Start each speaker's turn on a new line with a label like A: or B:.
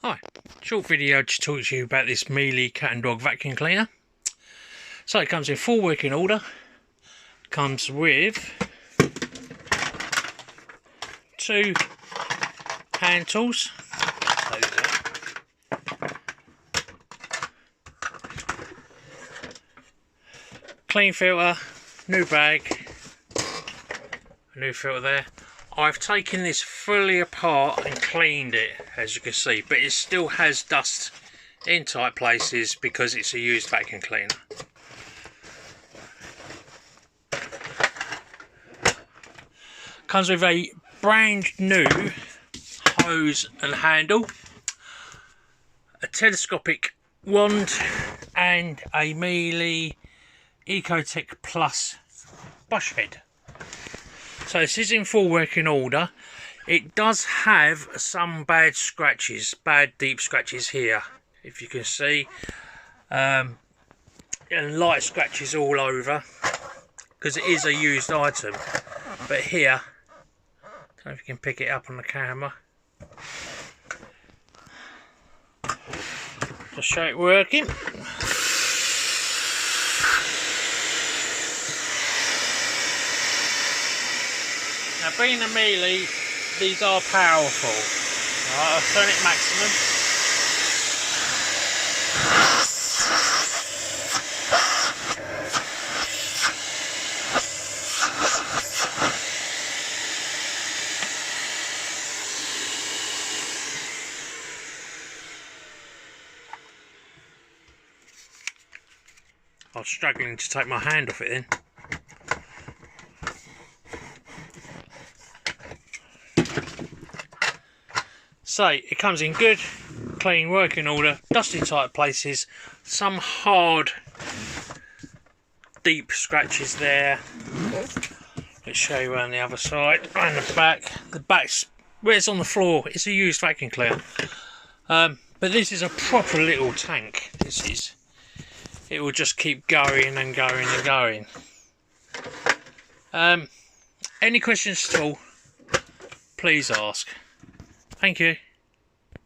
A: Hi, short video to talk to you about this Miele cat and dog vacuum cleaner. So it comes in full working order, comes with 2 hand tools, clean filter, new bag, a new filter there. I've taken this fully apart and cleaned it, as you can see, but it still has dust in tight places because it's a used vacuum cleaner. Comes with a brand new hose and handle, a telescopic wand and a Miele Ecotech Plus brush head. So this is in full working order. It does have some bad scratches, bad deep scratches here, if you can see, and light scratches all over because it is a used item. But here, I don't know if you can pick it up on the camera. Just show it working. Now, being a Miele, these are powerful. Alright, I'll turn it maximum. I was struggling to take my hand off it then. So it comes in good, clean, working order, dusty tight places, some hard, deep scratches there. Let's show you around the other side and the back. The back's where it's on the floor. It's a used vacuum cleaner, but this is a proper little tank. This is. It will just keep going and going and going. Any questions at all, please ask. Thank you.